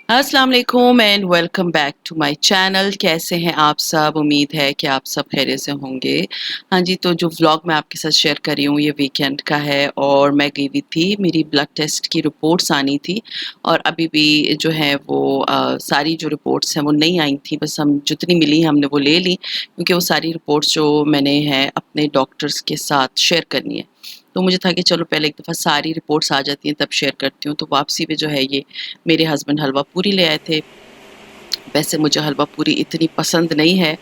अस्सलाम वालेकुम and welcome back to my channel. कैसे हैं आप सब? उम्मीद है कि आप सब खैरियत से होंगे। हाँ जी, तो जो व्लॉग मैं आपके साथ शेयर कर रही हूँ ये वीकेंड का है और मैं गई हुई थी, मेरी ब्लड टेस्ट की रिपोर्ट्स आनी थी और अभी भी जो है वो सारी जो रिपोर्ट्स हैं वो नहीं आई थी। बस हम जितनी मिली हमने वो ले ली क्योंकि वो सारी रिपोर्ट्स जो मैंने हैं अपने डॉक्टर्स के साथ शेयर करनी है। तो मुझे था कि चलो पहले एक दफ़ा सारी रिपोर्ट्स आ जाती हैं तब शेयर करती हूँ। तो वापसी पे जो है ये मेरे हस्बैंड हलवा पूरी ले आए थे। वैसे मुझे हलवा पूरी इतनी पसंद नहीं है,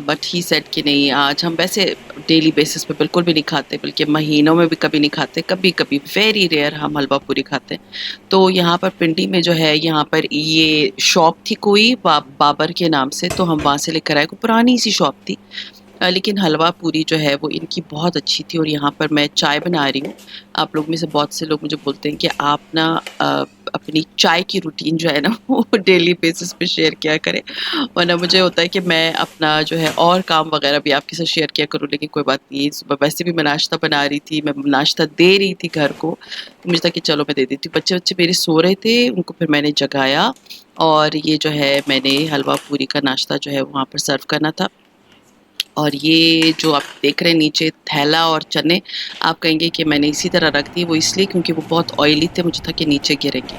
बट ही सेड कि नहीं, आज हम वैसे डेली बेसिस पे बिल्कुल भी नहीं खाते, बल्कि महीनों में भी कभी नहीं खाते, कभी-कभी वेरी रेयर हम हलवा पूरी खाते हैं। तो यहाँ पर पिंडी में जो है यहाँ पर ये शॉप थी कोई बाबर के नाम से, तो हम वहाँ से लेकर आए। कोई पुरानी सी शॉप थी, लेकिन हलवा पूरी जो है वो इनकी बहुत अच्छी थी। और यहाँ पर मैं चाय बना रही हूँ। आप लोग में से बहुत से लोग मुझे बोलते हैं कि आप ना अपनी चाय की रूटीन जो है ना वो डेली बेसिस पे शेयर किया करें, वरना मुझे होता है कि मैं अपना जो है और काम वगैरह भी आपके साथ शेयर किया करूँ। लेकिन कोई बात नहीं, सुबह वैसे भी मैं नाश्ता बना रही थी, मैं नाश्ता दे रही थी घर को, तो मुझे था कि चलो मैं दे देती हूँ। बच्चे मेरे सो रहे थे, उनको फिर मैंने जगाया और ये जो है मैंने हलवा पूरी का नाश्ता जो है वहाँ पर सर्व करना था। और ये जो आप देख रहे हैं नीचे थैला और चने, आप कहेंगे कि मैंने इसी तरह रख दिए, वो इसलिए क्योंकि वो बहुत ऑयली थे, मुझे था कि नीचे गिरेंगे।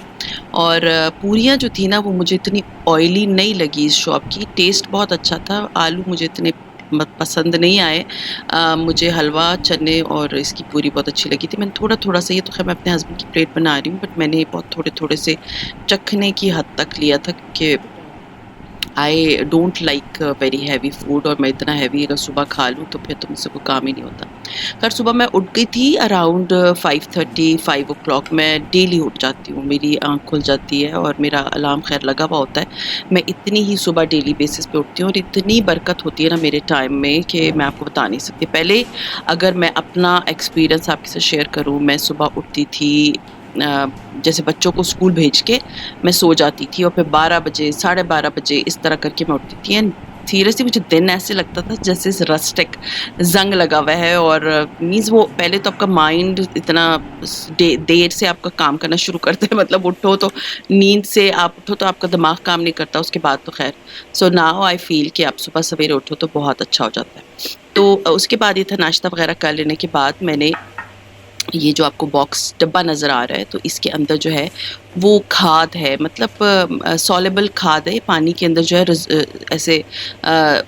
और पूरियाँ जो थी ना वो मुझे इतनी ऑयली नहीं लगी इस शॉप की, टेस्ट बहुत अच्छा था, आलू मुझे इतने पसंद नहीं आए। मुझे हलवा, चने और इसकी पूरी बहुत अच्छी लगी थी। मैंने थोड़ा-थोड़ा सा, ये तो ख़ैर मैं अपने हस्बैंड की प्लेट बना रही हूँ, बट मैंने बहुत थोड़े-थोड़े से चखने की हद तक लिया था क्योंकि I don't like very heavy food, और मैं इतना हैवी अगर सुबह खा लूँ तो फिर तो मुझसे कोई काम ही नहीं होता। खैर सुबह मैं उठ गई थी अराउंड 5:30 5 o'clock। मैं डेली उठ जाती हूँ, मेरी आँख खुल जाती है और मेरा अलार्म खैर लगा हुआ होता है। मैं इतनी ही सुबह डेली बेसिस पे उठती हूँ और इतनी बरकत होती है ना मेरे टाइम में कि मैं आपको बता नहीं सकती। पहले अगर मैं अपना एक्सपीरियंस आपके साथ शेयर करूँ, मैं सुबह उठती थी जैसे बच्चों को स्कूल भेज के मैं सो जाती थी और फिर 12 बजे, साढ़े 12 बजे इस तरह करके मैं उठती थी। एंड सीरियसली मुझे दिन ऐसे लगता था जैसे रस्टिक ज़ंग लगा हुआ है। और मीन्स वो पहले तो आपका माइंड इतना देर से आपका काम करना शुरू करता है, मतलब उठो तो नींद से आप उठो तो आपका दिमाग काम नहीं करता, उसके बाद तो खैर। सो नाउ आई फील कि आप सुबह सवेरे उठो तो बहुत अच्छा हो जाता है। तो उसके बाद ये था, नाश्ता वगैरह कर लेने के बाद मैंने ये जो आपको बॉक्स डब्बा नज़र आ रहा है, तो इसके अंदर जो है वो खाद है, मतलब सॉलेबल खाद है, पानी के अंदर जो है ऐसे अ,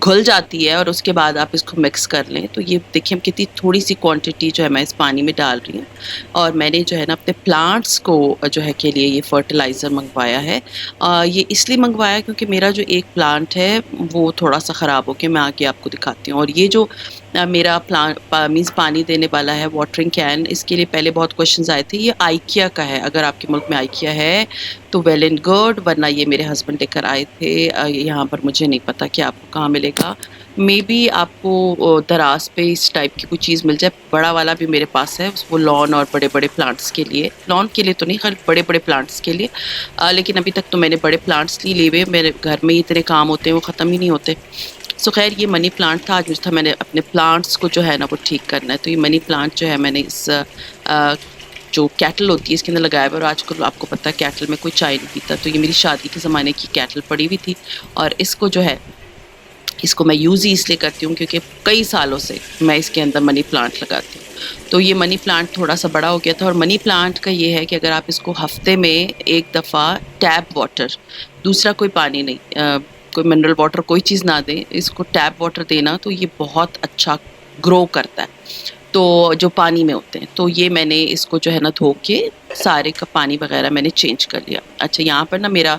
घुल जाती है और उसके बाद आप इसको मिक्स कर लें। तो ये देखिए हम कितनी थोड़ी-सी क्वांटिटी जो है मैं इस पानी में डाल रही हूँ और मैंने जो है ना अपने प्लांट्स को जो है के लिए ये फर्टिलाइज़र मँगवाया है। ये इसलिए मँगवाया क्योंकि मेरा जो एक प्लांट है वो थोड़ा-सा ख़राब हो गया, मैं आगे आपको दिखाती हूँ। और ये जो मेरा मीन्स पानी देने वाला है वाटरिंग कैन, इसके लिए पहले बहुत क्वेश्चंस आए थे। ये आइकिया का है, अगर आपके मुल्क में आइकिया है तो वेल एंड गुड, वरना ये मेरे हस्बैंड लेकर आए थे। यहाँ पर मुझे नहीं पता कि आपको कहाँ मिलेगा। मे बी आपको दराज पे इस टाइप की कोई चीज़ मिल जाए। बड़ा वाला भी मेरे पास है, वो लॉन और बड़े-बड़े प्लांट्स के लिए, लॉन के लिए तो नहीं, खाली बड़े-बड़े प्लांट्स के लिए। लेकिन अभी तक तो मैंने बड़े प्लांट्स नहीं लिए हुए, मेरे घर में ही इतने काम होते हैं वो ख़त्म ही नहीं होते। सो खैर ये मनी प्लांट था, आज मुझे था मैंने अपने प्लांट्स को जो है ना वो ठीक करना है। तो ये मनी प्लांट जो है मैंने इस जो कैटल होती है इसके अंदर लगाया हुआ है। और आजकल आपको पता है कैटल में कोई चाय नहीं पीता, तो ये मेरी शादी के ज़माने की कैटल पड़ी हुई थी और इसको जो है, इसको मैं यूज़ ही इसलिए करती हूँ क्योंकि कई सालों से मैं इसके अंदर मनी प्लांट लगाती हूँ। तो ये मनी प्लांट थोड़ा-सा बड़ा हो गया था और मनी प्लांट का ये है कि अगर आप इसको हफ़्ते में 1 दफ़ा टैप वाटर, दूसरा कोई पानी नहीं, कोई मिनरल वाटर कोई चीज़ ना दें, इसको टैप वाटर देना तो ये बहुत अच्छा ग्रो करता है। तो जो पानी में होते हैं, तो ये मैंने इसको जो है ना धो के सारे का पानी वग़ैरह मैंने चेंज कर लिया। अच्छा यहाँ पर ना मेरा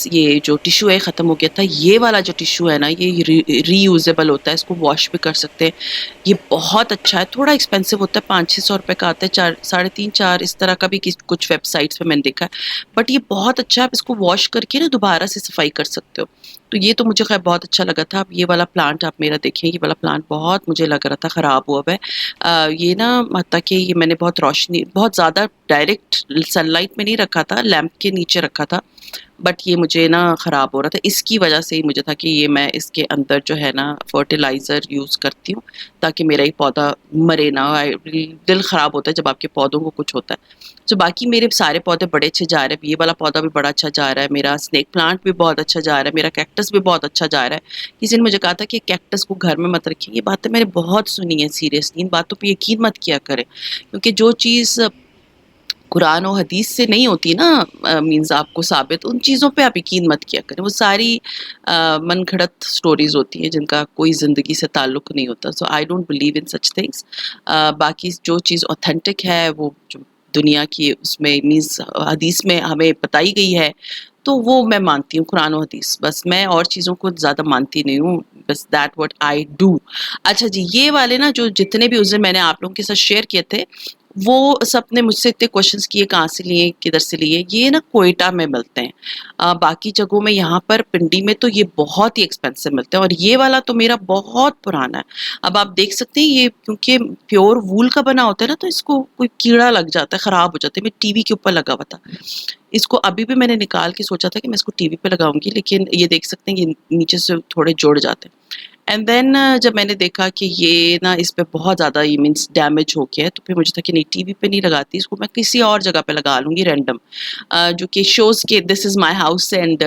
ये जो टिश्यू है ख़त्म हो गया था। ये वाला जो टिश्यू है ना ये रीयूज़ेबल होता है, इसको वॉश भी कर सकते हैं। ये बहुत अच्छा है, थोड़ा एक्सपेंसिव होता है, 500-600 रुपए का आता है, 4 साढ़े 3-4 इस तरह का भी कुछ वेबसाइट्स पे मैंने देखा है। बट ये बहुत अच्छा है, आप इसको वॉश करके ना दोबारा से सफाई कर सकते हो। तो ये तो मुझे ख़ैर बहुत अच्छा लगा था। अब ये वाला प्लांट आप मेरा देखें, ये वाला प्लांट बहुत मुझे लग रहा था ख़राब हुआ हुआ है। ये ना हत्ता कि ये मैंने बहुत रोशनी, बहुत ज़्यादा डायरेक्ट डायरेक्ट सनलाइट में नहीं रखा था, लैंप के नीचे रखा था, बट ये मुझे ना ख़राब हो रहा था। इसकी वजह से ही मुझे था कि ये मैं इसके अंदर जो है ना फर्टिलाइज़र यूज़ करती हूँ ताकि मेरा ये पौधा मरे ना। दिल ख़राब होता है जब आपके पौधों को कुछ होता है। तो बाकी मेरे सारे पौधे बड़े अच्छे जा रहे हैं, ये वाला पौधा भी बड़ा अच्छा जा रहा है, मेरा स्नेक प्लांट भी बहुत अच्छा जा रहा है, मेरा कैक्टस भी बहुत अच्छा जा रहा है। किसी ने मुझे कहा था कि कैक्टस को घर में मत रखिए, ये बातें मैंने बहुत सुनी है सीरियसली, इन बातों पे यकीन मत किया करें, क्योंकि जो चीज़ कुरान और हदीस से नहीं होती ना मीन्स आपको साबित, उन चीज़ों पे आप यकीन मत किया करें। वो सारी मनगढ़ंत स्टोरीज़ होती हैं जिनका कोई ज़िंदगी से ताल्लुक़ नहीं होता। So I don't believe in such things. बाकी जो चीज़ ऑथेंटिक है वो जो दुनिया की उसमें मीन्स हदीस में हमें बताई गई है, तो वो मैं मानती हूँ कुरान और हदीस। बस मैं और चीज़ों को ज़्यादा मानती नहीं हूँ, बस दैट व्हाट आई डू। अच्छा जी, ये वाले ना जो जितने भी उस दिन मैंने आप लोगों के साथ शेयर किए थे, वो सब ने मुझसे इतने क्वेश्चंस किए, कहाँ से लिए, किधर से लिए। ये ना क्वेटा में मिलते हैं। बाकी जगहों में, यहाँ पर पिंडी में तो ये बहुत ही एक्सपेंसिव मिलते हैं, और ये वाला तो मेरा बहुत पुराना है। अब आप देख सकते हैं ये क्योंकि प्योर वूल का बना होता है ना, तो इसको कोई कीड़ा लग जाता है, ख़राब हो जाता है। मेरे टीवी के ऊपर लगा हुआ था। इसको अभी भी मैंने निकाल के सोचा था कि मैं इसको टीवी पे लगाऊँगी, लेकिन ये देख सकते हैं ये नीचे से थोड़े जुड़ जाते हैं। एंड देन जब मैंने देखा कि ये ना इस पे बहुत ज़्यादा ये मीन्स डैमेज हो गया है, तो फिर मुझे था कि नहीं, टीवी पे नहीं लगाती इसको, मैं किसी और जगह पे लगा लूँगी रैंडम। जो कि शोज़ कि this is my house and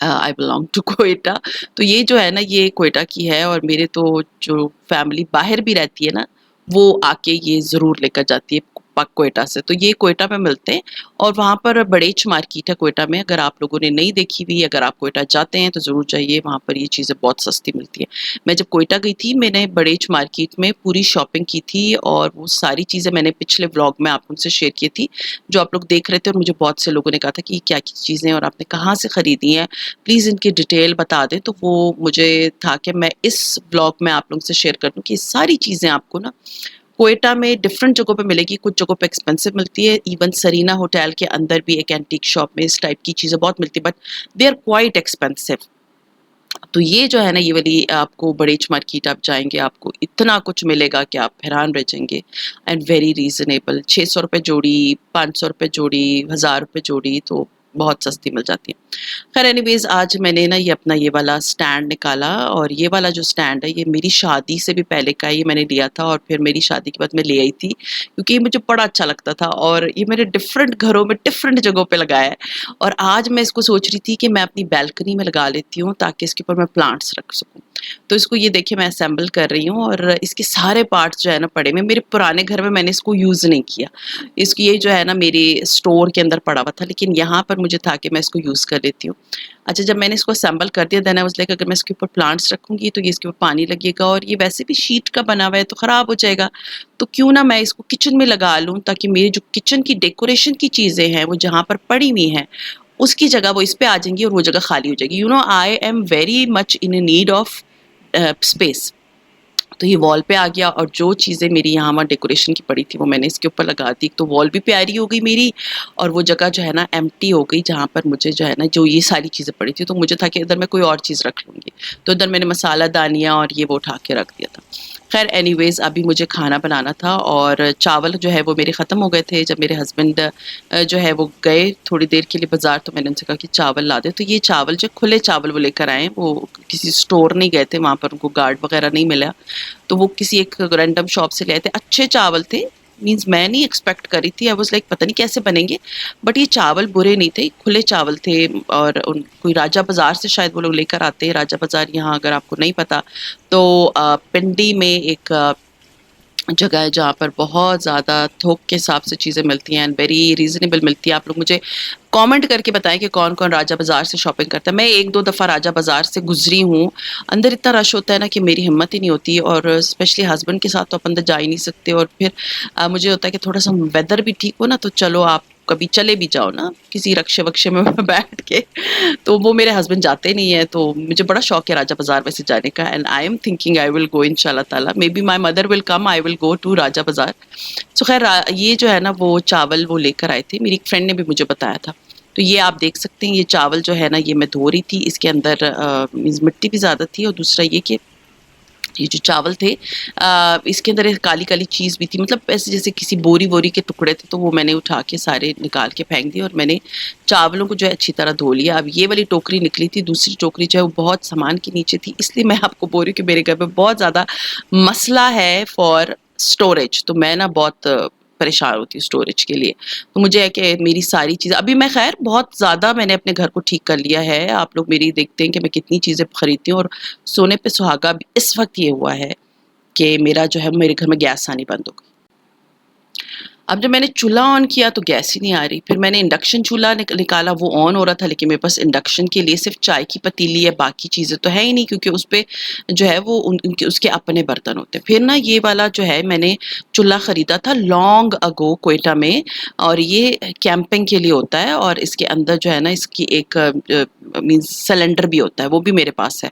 I belong to Quetta. तो ये जो है ना, ये क्वेटा की है, और मेरे तो जो फैमिली बाहर भी रहती है ना, वो आके ये ज़रूर लेकर जाती है क्वेटा से। तो ये क्वेटा में मिलते हैं, और वहाँ पर बड़ेच मार्केट है क्वेटा में। अगर आप लोगों ने नहीं देखी हुई, अगर आप क्वेटा जाते हैं तो ज़रूर जाइए, वहाँ पर ये चीज़ें बहुत सस्ती मिलती है। मैं जब क्वेटा गई थी, मैंने बड़ेच मार्केट में पूरी शॉपिंग की थी, और वो सारी चीज़ें मैंने पिछले व्लॉग में आप उनसे शेयर की थी, जो आप लोग देख रहे थे। और मुझे बहुत से लोगों ने कहा था कि क्या क्या चीज़ें और आपने कहाँ से ख़रीदी हैं, प्लीज़ इनकी डिटेल बता दें। तो वो मुझे था कि मैं इस व्लॉग में आप लोगों से शेयर कर दूँ कि सारी चीज़ें आपको ना क्वेटा में डिफरेंट जगहों पे मिलेगी। कुछ जगहों पे एक्सपेंसिव मिलती है, इवन सरीना होटल के अंदर भी एक एंटीक शॉप में इस टाइप की चीज़ें बहुत मिलती है, but they are quite expensive. तो ये जो है ना, ये वाली आपको बड़ेच मार्केट आप जाएँगे, आपको इतना कुछ मिलेगा कि आप हैरान रह जाएँगे, एंड वेरी रीज़नेबल। ₹600 जोड़ी, ₹500 जोड़ी, ₹1000 जोड़ी, तो बहुत सस्ती मिल जाती है। खैर एनीवेज़, आज मैंने ना ये अपना ये वाला स्टैंड निकाला, और ये वाला जो स्टैंड है ये मेरी शादी से भी पहले का है। ये मैंने लिया था, और फिर मेरी शादी के बाद मैं ले आई थी, क्योंकि ये मुझे बड़ा अच्छा लगता था, और ये मैंने डिफरेंट घरों में डिफरेंट जगहों पे लगाया है। और आज मैं इसको सोच रही थी कि मैं अपनी बालकनी में लगा लेती हूँ, ताकि इसके ऊपर मैं प्लांट्स रख सकूँ। तो इसको ये देखिए मैं असेंबल कर रही हूँ, और इसके सारे पार्ट्स जो है ना पड़े हुए, मेरे पुराने घर में मैंने इसको यूज़ नहीं किया। इसकी ये जो है ना मेरे स्टोर के अंदर पड़ा हुआ था, लेकिन यहाँ पर मुझे था कि मैं इसको यूज़ कर लेती हूँ। अच्छा, जब मैंने इसको असेंबल कर दिया, देन आई वाज़ लाइक, अगर मैं इसके ऊपर प्लांट्स रखूँगी तो ये इसके ऊपर पानी लगेगा, और ये वैसे भी शीट का बना हुआ है तो ख़राब हो जाएगा। तो क्यों ना मैं इसको किचन में लगा लूँ, ताकि मेरी जो किचन की डेकोरेशन की चीज़ें हैं वो जहाँ पर पड़ी हुई हैं, उसकी जगह वो इस पे आ जाएँगी, और वो जगह खाली हो जाएगी। You know, I am very much in need of space. तो ये वॉल पे आ गया, और जो चीज़ें मेरी यहाँ वहाँ डेकोरेशन की पड़ी थी वो मैंने इसके ऊपर लगा दी। तो वॉल भी प्यारी हो गई मेरी, और वो जगह जो है ना एम्प्टी हो गई, जहाँ पर मुझे जो है ना जो ये सारी चीज़ें पड़ी थी, तो मुझे था कि इधर मैं कोई और चीज़ रख लूँगी। तो इधर मैंने मसाला दानियाँ और ये वो उठा के रख दिया था। खैर एनीवेज़, अभी मुझे खाना बनाना था, और चावल जो है वो मेरे ख़त्म हो गए थे। जब मेरे हस्बैंड जो है वो गए थोड़ी देर के लिए बाज़ार, तो मैंने उनसे कहा कि चावल ला दें। तो ये चावल जो खुले चावल वो लेकर आए हैं, वो किसी स्टोर नहीं गए थे, वहाँ पर उनको गार्ड वग़ैरह नहीं मिला। तो वो किसी एक रैंडम शॉप से ले आए थे। अच्छे चावल थे, मीन्स मैं नहीं एक्सपेक्ट करी थी। आई वाज़ लाइक पता नहीं कैसे बनेंगे, बट ये चावल बुरे नहीं थे, खुले चावल थे। और उन कोई राजा बाज़ार से शायद वो लोग लेकर आते हैं। राजा बाज़ार यहाँ अगर आपको नहीं पता, तो पिंडी में एक जगह है जहाँ पर बहुत ज़्यादा थोक के हिसाब से चीज़ें मिलती हैं, एंड वेरी रीज़नेबल मिलती है। आप लोग मुझे कमेंट करके बताएं कि कौन-कौन राजा बाज़ार से शॉपिंग करता है। मैं 1-2 दफ़ा राजा बाज़ार से गुज़री हूँ। अंदर इतना रश होता है ना कि मेरी हिम्मत ही नहीं होती, और स्पेशली हस्बैंड के साथ तो आप अंदर जा ही नहीं सकते। और फिर मुझे होता है कि थोड़ा-सा वेदर भी ठीक हो ना, तो चलो आप कभी चले भी जाओ ना, किसी रक्शे-वक्शे में बैठ के। तो वो मेरे हस्बैंड जाते नहीं है, तो मुझे बड़ा शौक है राजा बाज़ार वैसे जाने का, and I am thinking I will go इंशाल्लाह ताला। Maybe my mother will come, I will go to Raja Bazaar. So खैर ये जो है ना वो चावल वो लेकर आए थे, मेरी एक फ्रेंड ने भी मुझे बताया था। तो ये आप देख सकते हैं, ये चावल जो है ना ये मैं धो रही थी। इसके अंदर मीन्स मिट्टी भी ज़्यादा थी, और दूसरा ये कि ये जो चावल थे इसके अंदर एक काली-काली चीज़ भी थी, मतलब ऐसे जैसे किसी बोरी-वोरी के टुकड़े थे, तो वो मैंने उठा के सारे निकाल के फेंक दिए और मैंने चावलों को जो है अच्छी तरह धो लिया। अब ये वाली टोकरी निकली थी, दूसरी टोकरी जो है वो बहुत सामान के नीचे थी, इसलिए मैं आपको बोल रही हूँ कि मेरे घर में बहुत ज़्यादा मसला है फॉर स्टोरेज। तो मैं ना बहुत परेशान होती हूँ स्टोरेज के लिए। तो मुझे है कि मेरी सारी चीज़ें अभी मैं ख़ैर बहुत ज़्यादा मैंने अपने घर को ठीक कर लिया है। आप लोग मेरी देखते हैं कि मैं कितनी चीज़ें खरीदती हूँ और सोने पे सुहागा भी इस वक़्त ये हुआ है कि मेरा जो है मेरे घर में गैस आनी बंद हो गई। अब जब मैंने चूल्हा ऑन किया तो गैस ही नहीं आ रही। फिर मैंने इंडक्शन चूल्हा निकाला, वो ऑन हो रहा था, लेकिन मेरे पास इंडक्शन के लिए सिर्फ़ चाय की पतीली है, बाकी चीज़ें तो है ही नहीं, क्योंकि उसपे जो है वो उनके उसके अपने बर्तन होते हैं। फिर ना ये वाला जो है मैंने चूल्हा खरीदा था लॉन्ग अगो क्वेटा में, और ये कैंपिंग के लिए होता है और इसके अंदर जो है ना इसकी एक मीन्स सिलेंडर भी होता है, वो भी मेरे पास है।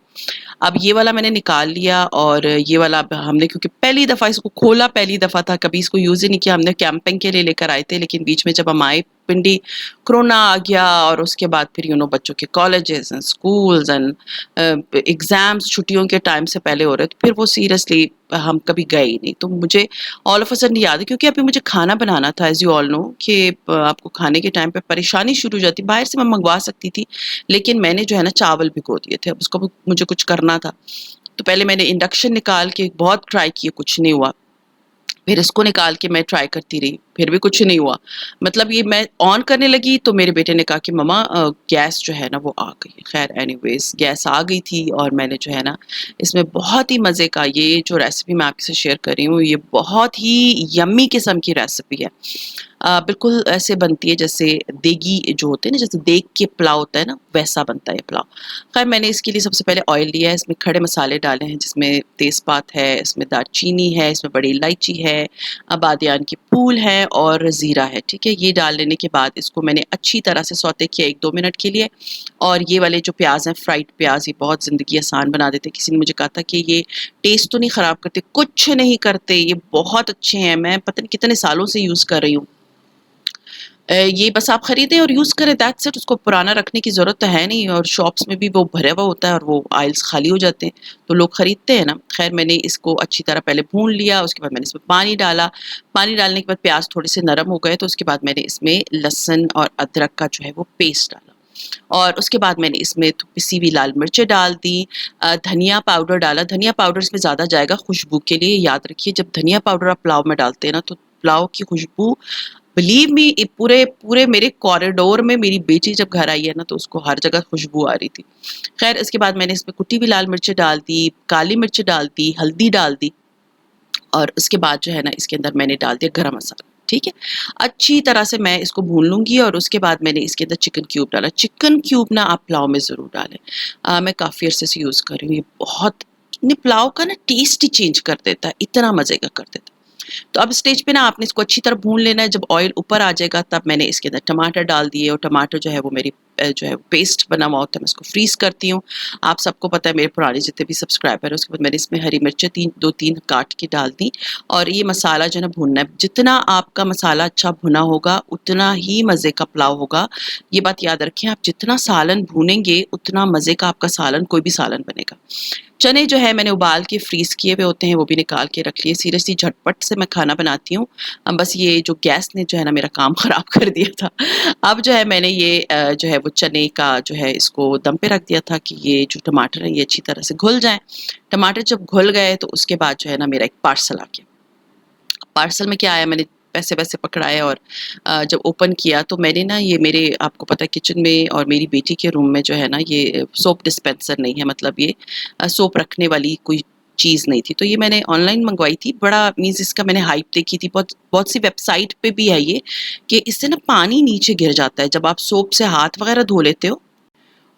अब ये वाला मैंने निकाल लिया और ये वाला अब हमने क्योंकि पहली दफ़ा इसको खोला, पहली दफ़ा था, कभी इसको यूज़ ही नहीं किया। हमने कैंपिंग के लिए लेकर आए थे, लेकिन बीच में जब हम आए पिंडी कोरोना आ गया और उसके बाद फिर बच्चों के colleges and schools and exams छुट्टियों के टाइम से पहले हो रहे, तो फिर वो सीरियसली हम कभी गए ही नहीं। तो मुझे ऑल ऑफ अ सडन याद है, क्योंकि अभी मुझे खाना बनाना था, एज़ यू ऑल नो कि आपको खाने के टाइम पे परेशानी शुरू हो जाती है। बाहर से मैं मँगवा सकती थी, लेकिन मैंने जो है ना चावल भिगो दिए थे, अब उसको मुझे कुछ करना था। तो पहले मैंने इंडक्शन निकाल के बहुत ट्राई किए, कुछ नहीं हुआ। फिर इसको निकाल के मैं ट्राई करती रही, फिर भी कुछ नहीं हुआ। मतलब ये मैं ऑन करने लगी तो मेरे बेटे ने कहा कि मम्मा गैस जो है ना वो आ गई। ख़ैर एनीवेज़ गैस आ गई थी और मैंने जो है ना इसमें बहुत ही मज़े का ये जो रेसिपी मैं आपसे शेयर कर रही हूँ, ये बहुत ही यम्मी किस्म की रेसिपी है। बिल्कुल ऐसे बनती है जैसे देगी जो होते हैं ना, जैसे देग के पुलाव होता है ना, वैसा बनता है ये पुलाव। ख़ैर मैंने इसके लिए सबसे पहले ऑयल लिया है, इसमें खड़े मसाले डाले हैं, जिसमें तेज़पात है, इसमें दालचीनी है, इसमें बड़ी इलायची है, बादियान की फूल है और ज़ीरा है, ठीक है? ये डाल लेने के बाद इसको मैंने अच्छी तरह से सौते किया 1-2 मिनट के लिए। और ये वाले जो प्याज़ हैं, फ्राइड प्याज़, ये बहुत ज़िंदगी आसान बना देते हैं। किसी ने मुझे कहा था कि ये टेस्ट तो नहीं ख़राब करते, कुछ नहीं करते, ये बहुत अच्छे हैं, मैं पता नहीं कितने सालों से यूज़ कर रही हूँ। ये बस आप खरीदें और यूज़ करें, दैट्स इट। उसको पुराना रखने की ज़रूरत तो है नहीं, और शॉप्स में भी वो भरा हुआ होता है और वो आइल्स खाली हो जाते हैं, तो लोग खरीदते हैं ना। ख़ैर मैंने इसको अच्छी तरह पहले भून लिया, उसके बाद मैंने इसमें पानी डाला। पानी डालने के बाद प्याज़ थोड़े से नरम हो गए, तो उसके बाद मैंने इसमें लहसुन और अदरक का जो है वो पेस्ट डाला। और उसके बाद मैंने इसमें पिसी हुई लाल मिर्चें डाल दी, धनिया पाउडर डाला। धनिया पाउडर इसमें ज़्यादा जाएगा खुशबू के लिए। याद रखिए जब धनिया पाउडर आप पुलाव में डालते हैं ना, तो पुलाव की खुशबू, बिलीव मी, पूरे पूरे मेरे कॉरिडोर में मेरी बेटी जब घर आई है ना, तो उसको हर जगह खुशबू आ रही थी। खैर इसके बाद मैंने इसमें कुटी हुई लाल मिर्चें डाल दी, काली मिर्च डाल दी, हल्दी डाल दी, और उसके बाद जो है ना इसके अंदर मैंने डाल दिया गरम मसाला, ठीक है? अच्छी तरह से मैं इसको भून लूँगी और उसके बाद मैंने इसके अंदर चिकन क्यूब डाला। चिकन क्यूब ना आप पुलाव में ज़रूर डालें। मैं काफ़ी अरसे से यूज़ कर रही हूँ, ये बहुत ने पुलाव का ना टेस्ट ही चेंज कर देता है, इतना मज़े का कर देता है। तो अब स्टेज पे ना आपने इसको अच्छी तरह भून लेना है। जब ऑयल ऊपर आ जाएगा तब मैंने इसके अंदर टमाटर डाल दिए, और टमाटर जो है वो मेरी जो है पेस्ट बना हुआ होता है, मैं इसको फ्रीज़ करती हूँ। आप सबको पता है, मेरे पुराने जितने भी सब्सक्राइबर हैं, उसके बाद मैंने इसमें हरी मिर्चें 2-3 काट के डाल दी, और ये मसाला जो है ना भूनना है। जितना आपका मसाला अच्छा भुना होगा उतना ही मज़े का पुलाव होगा। ये बात याद रखें, आप जितना सालन भूनेंगे उतना मज़े का आपका सालन, कोई भी सालन बनेगा। चने जो है मैंने उबाल के फ्रीज़ किए हुए होते हैं, वो भी निकाल के रख लिए। सीरियसली झटपट से मैं खाना बनाती हूँ। बस ये जो गैस ने जो है ना मेरा काम ख़राब कर दिया था। अब जो है मैंने ये जो है वो चने का जो है इसको दम पे रख दिया था कि ये जो टमाटर हैं ये अच्छी तरह से घुल जाएँ। टमाटर जब घुल गए तो उसके बाद जो है ना मेरा एक पार्सल आ गया। पार्सल में क्या आया, मैंने पैसे-वैसे पकड़ाए और जब ओपन किया तो मैंने ना ये मेरे, आपको पता है किचन में और मेरी बेटी के रूम में जो है ना ये सोप डिस्पेंसर नहीं है, मतलब ये सोप रखने वाली कोई चीज़ नहीं थी। तो ये मैंने ऑनलाइन मँगवाई थी, बड़ा मीन्स इसका मैंने हाइप देखी थी, बहुत बहुत सी वेबसाइट पे भी है ये, कि इससे ना पानी नीचे गिर जाता है जब आप सोप से हाथ वग़ैरह धो लेते हो,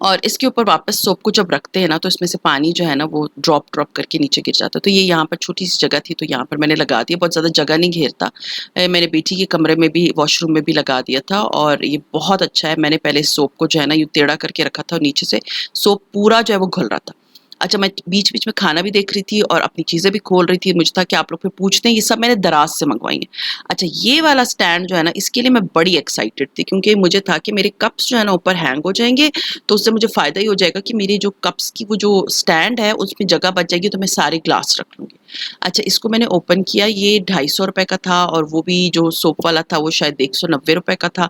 और इसके ऊपर वापस सोप को जब रखते हैं ना, तो इसमें से पानी जो है ना वो ड्रॉप करके नीचे गिर जाता है। तो ये यहाँ पर छोटी-सी जगह थी, तो यहाँ पर मैंने लगा दिया, बहुत ज़्यादा जगह नहीं घेरता। मैंने बेटी के कमरे में भी, वॉशरूम में भी लगा दिया था, और ये बहुत अच्छा है। मैंने पहले सोप को जो है ना यूँ टेढ़ा करके रखा था और नीचे से सोप पूरा जो है वो घुल रहा था। अच्छा, मैं बीच-बीच में खाना भी देख रही थी और अपनी चीज़ें भी खोल रही थी। मुझे था कि आप लोग फिर पूछते हैं, ये सब मैंने दराज़ से मँगवाई हैं। अच्छा, ये वाला स्टैंड जो है ना, इसके लिए मैं बड़ी एक्साइटेड थी क्योंकि मुझे था कि मेरे कप्स जो है ना ऊपर हैंग हो जाएँगे, तो उससे मुझे फ़ायदा ये हो जाएगा कि मेरी जो कप्स की वो जो स्टैंड है, उसमें जगह बच जाएगी, तो मैं सारे ग्लास रख लूँगी। अच्छा, इसको मैंने ओपन किया, ये ₹250 का था और वो भी जो सोप वाला था, वो शायद ₹190 का था।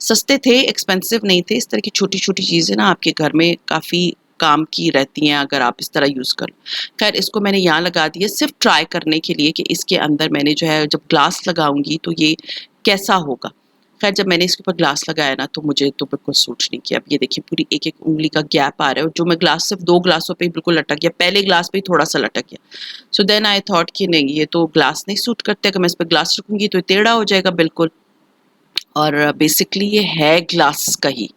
सस्ते थे, एक्सपेंसिव नहीं थे। इस तरह की छोटी-छोटी चीज़ें ना आपके घर में काफ़ी काम की रहती हैं अगर आप इस तरह यूज़ करो। ख़ैर इसको मैंने यहाँ लगा दिया सिर्फ़ ट्राई करने के लिए कि इसके अंदर मैंने जो है जब ग्लास लगाऊँगी तो ये कैसा होगा। ख़ैर जब मैंने इसके ऊपर ग्लास लगाया ना तो मुझे तो बिल्कुल सूट नहीं किया। अब ये देखिए पूरी एक-एक उँगली का गैप आ रहा है और जो मैं ग्लास सिर्फ़ 2 ग्लासों पे ही बिल्कुल लटक गया। पहले ग्लास पे ही थोड़ा-सा लटक गया। सो देन आई थॉट कि नहीं ये तो ग्लास नहीं सूट करते, अगर मैं इस पे ग्लास रखूँगी तो ये टेढ़ा हो जाएगा बिल्कुल। और बेसिकली ये है ग्लास का ही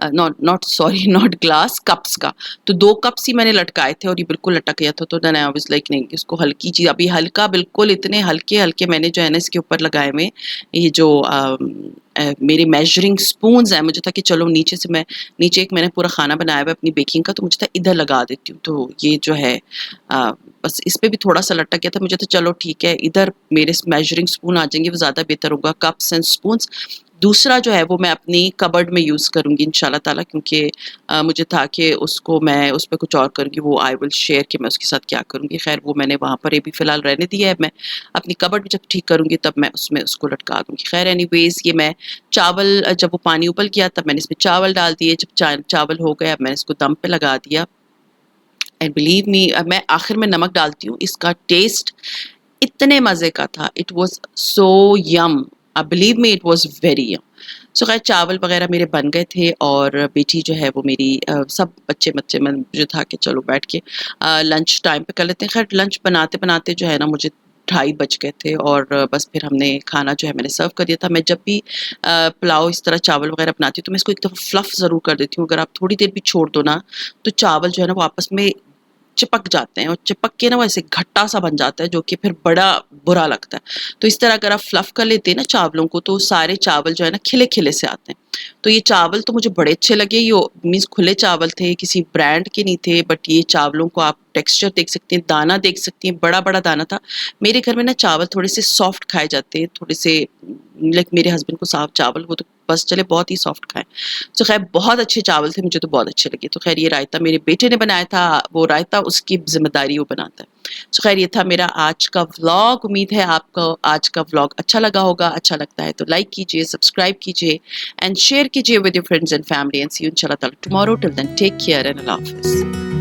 not not sorry not glass cups का। तो 2 कप्स ही मैंने लटकाए थे और ये बिल्कुल लटक गया था, तो देन आई वाज़ लाइक नहीं इसको हल्की चीज़ अभी हल्का बिल्कुल इतने हल्के-हल्के मैंने जो है ना इसके ऊपर लगाए हुए ये जो मेरे मेजरिंग स्पून्स हैं, मुझे था कि चलो नीचे से मैं नीचे एक मैंने पूरा खाना बनाया हुआ है अपनी बेकिंग का, तो मुझे था इधर लगा देती हूँ। तो ये जो है बस इस पे भी थोड़ा-सा लटक गया था, मुझे तो चलो ठीक है इधर मेरे मेजरिंग स्पून आ जाएँगे वो ज़्यादा बेहतर होगा, कप्स एंड स्पून्स। दूसरा जो है वो मैं अपनी कबर्ड में यूज़ करूँगी इंशाल्लाह ताला क्योंकि मुझे था कि उसको मैं उसपे कुछ और करूँगी, वो आई विल शेयर कि मैं उसके साथ क्या करूँगी। ख़ैर वो मैंने वहाँ पर अभी फ़िलहाल रहने दिया है, मैं अपनी कबर्ड जब ठीक करूँगी तब मैं उसमें उसको लटका दूँगी। ख़ैर एनीवेज़ ये मैं चावल जब वो पानी उबल गया तब मैंने इसमें चावल डाल दिए, जब चावल हो गए अब मैंने इसको दम पे लगा दिया एंड बिलीव मी मैं आखिर में नमक डालती हूँ, इसका टेस्ट इतने मज़े का था, it was so yum believe me it was very yum. So ख़ैर चावल वग़ैरह मेरे बन गए थे और बेटी जो है वो मेरी सब बच्चे-बच्चे मैं मुझे था कि चलो बैठ के लंच टाइम पे कर लेते हैं। ख़ैर लंच बनाते-बनाते जो है ना मुझे ढाई बज गए थे और बस फिर हमने खाना जो है मैंने सर्व कर दिया था। मैं जब भी पुलाव इस तरह चावल वग़ैरह बनाती हूँ तो मैं इसको एक दफ़ा फ्लफ़ ज़रूर कर देती हूँ। अगर आप थोड़ी देर भी छोड़ दो ना, तो चावल जो है ना वो आपस में चिपक जाते हैं और चिपक के ना वो ऐसे घट्टा सा बन जाता है जो कि फिर बड़ा बुरा लगता है। तो इस तरह अगर आप फ्लफ़ कर लेते हैं ना चावलों को तो सारे चावल जो है ना खिले-खिले से आते हैं। तो ये चावल तो मुझे बड़े अच्छे लगे, ये मीन्स खुले चावल थे, किसी ब्रांड के नहीं थे बट ये चावलों को आप टेक्सचर देख सकती हैं, दाना देख सकती हैं, बड़ा-बड़ा दाना था। मेरे घर में ना चावल थोड़े से सॉफ्ट खाए जाते हैं, थोड़े से लाइक मेरे हस्बैंड को साफ चावल वो तो बस चले बहुत ही सॉफ्ट खाएँ। सो ख़ैर बहुत अच्छे चावल थे, मुझे तो बहुत अच्छे लगे। तो ख़ैर ये रायता मेरे बेटे ने बनाया था, वो रायता उसकी ज़िम्मेदारी वो बनाता है। सो ख़ैर ये था मेरा आज का व्लॉग। उम्मीद है आपको आज का व्लॉग अच्छा लगा होगा। अच्छा लगता है तो लाइक कीजिए, सब्सक्राइब कीजिए एंड शेयर कीजिए with your friends and family and see you इंशाल्लाह ताला tomorrow. Till then take care and अल्लाह हाफ़िज़।